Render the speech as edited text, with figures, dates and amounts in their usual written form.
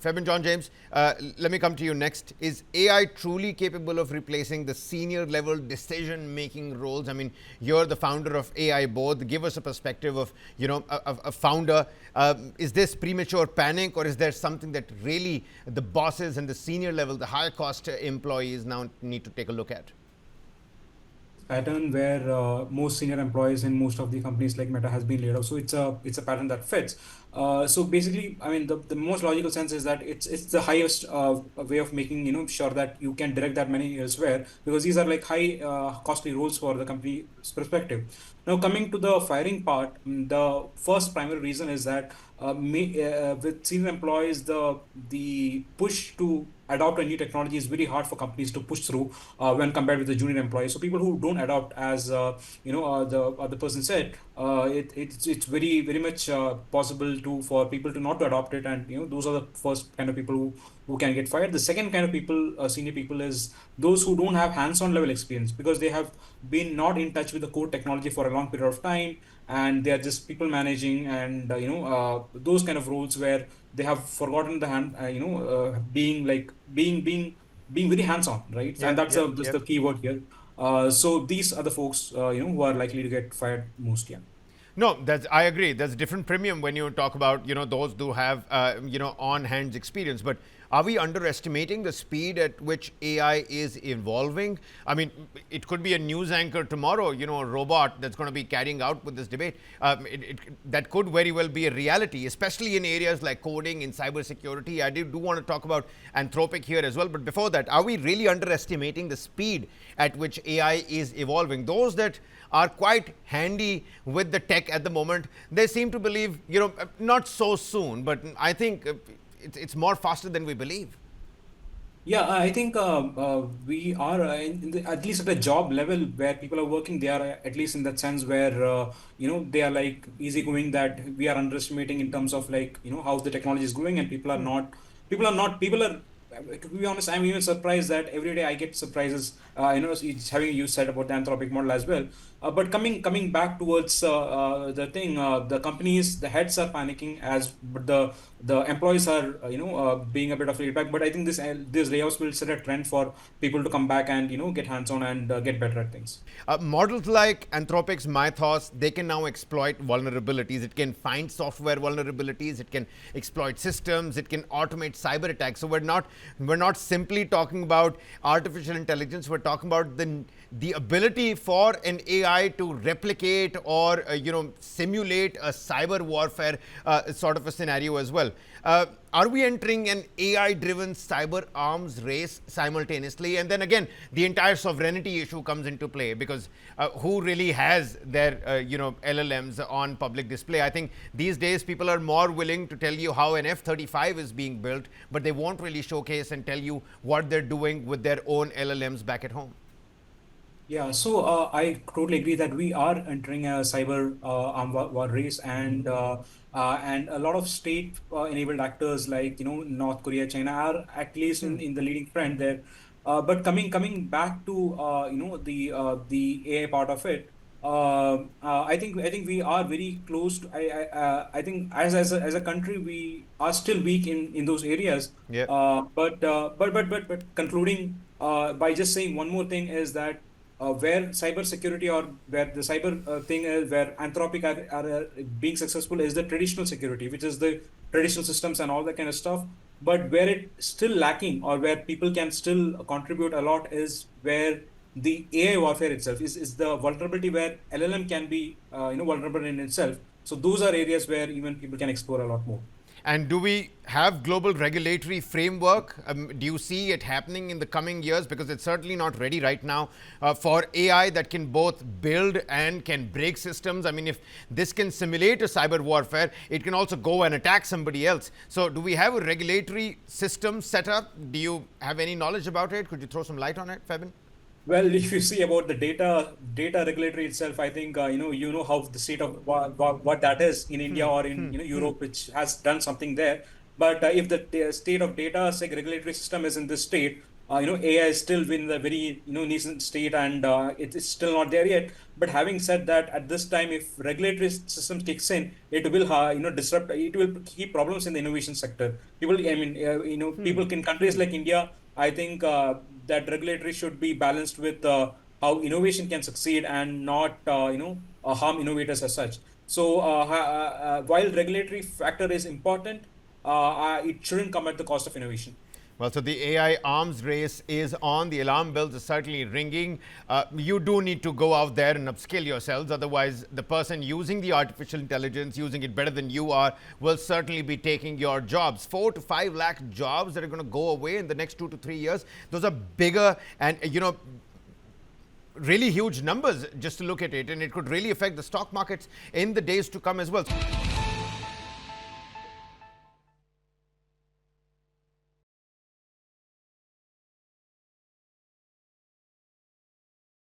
Fabian John James, let me come to you next. Is AI truly capable of replacing the senior level decision making roles? I mean, you're the founder of AI Board. Give us a perspective of, a founder. Is this premature panic, or is there something that really the bosses and the senior level, the higher cost employees now need to take a look at? Pattern where most senior employees in most of the companies like Meta has been laid off. So it's a pattern that fits. So basically, I mean, the most logical sense is that it's the highest way of making sure that you can direct that money elsewhere, because these are like high costly roles for the company's perspective. Now coming to the firing part, the first primary reason is that with senior employees, the push to adopt a new technology is very hard for companies to push through when compared with the junior employees. So people who don't adopt, as the other person said, it's very much possible to for people to not to adopt it, and those are the first kind of people who can get fired. The second kind of people, senior people, is those who don't have hands-on level experience, because they have been not in touch with the core technology for a long period of time, and they are just people managing, and those kind of roles where they have forgotten the being like being very hands-on, right? And Yep, yep, that's yep. the key word here. So these are the folks who are likely to get fired most. Yeah. No, that's I agree. There's a different premium when you talk about those who have on hands experience. But are we underestimating the speed at which AI is evolving? I mean, it could be a news anchor tomorrow, a robot that's going to be carrying out with this debate. That could very well be a reality, especially in areas like coding, in cybersecurity. I do want to talk about Anthropic here as well. But before that, are we really underestimating the speed at which AI is evolving? Those that are quite handy with the tech at the moment, they seem to believe, not so soon, but I think it's more faster than we believe. Yeah, I think we are at least at a job level where people are working. They are at least in that sense where they are like easygoing, that we are underestimating in terms of like how the technology is growing, and people are. To be honest, I'm even surprised that every day I get surprises. It's having you said about the Anthropic model as well. But coming back towards the thing, the companies, the heads are panicking, as but the employees are being a bit of feedback. But I think this layoffs will set a trend for people to come back and get hands on and get better at things. Models like Anthropic's Mythos, they can now exploit vulnerabilities. It can find software vulnerabilities. It can exploit systems. It can automate cyber attacks. So we're not simply talking about artificial intelligence. We're talking about the ability for an AI to replicate or simulate a cyber warfare sort of a scenario as well. Are we entering an AI-driven cyber arms race simultaneously? And then again, the entire sovereignty issue comes into play, because who really has their LLMs on public display? I think these days people are more willing to tell you how an F-35 is being built, but they won't really showcase and tell you what they're doing with their own LLMs back at home. Yeah, so I totally agree that we are entering a cyber arm war race, and a lot of state-enabled actors like North Korea, China are at least in the leading trend there. But coming back to the AI part of it, I think we are very close to. I think as a country we are still weak in those areas. Yeah. But concluding by just saying one more thing is that where cyber security, or where the cyber thing is, where Anthropic are being successful, is the traditional security, which is the traditional systems and all that kind of stuff. But where it's still lacking, or where people can still contribute a lot, is where the AI warfare itself is the vulnerability, where LLM can be vulnerable in itself. So those are areas where even people can explore a lot more. And do we have global regulatory framework? Do you see it happening in the coming years? Because it's certainly not ready right now for AI that can both build and can break systems. I mean, if this can simulate a cyber warfare, it can also go and attack somebody else. So do we have a regulatory system set up? Do you have any knowledge about it? Could you throw some light on it, Fabian? Well, if you see about the data regulatory itself, I think you know how the state of what that is in India or in Europe, which has done something there. But if the state of data regulatory system is in this state, AI is still in the very nascent state, and it's still not there yet. But having said that, at this time, if regulatory system kicks in, it will disrupt. It will keep problems in the innovation sector. People, I mean, people in countries like India, I think that regulatory should be balanced with how innovation can succeed and not harm innovators as such. So while regulatory factor is important, it shouldn't come at the cost of innovation. Well, so the AI arms race is on. The alarm bells are certainly ringing. You do need to go out there and upskill yourselves. Otherwise, the person using the artificial intelligence, using it better than you are, will certainly be taking your jobs. 4 to 5 lakh jobs that are going to go away in the next 2 to 3 years. Those are bigger and, really huge numbers just to look at it. And it could really affect the stock markets in the days to come as well.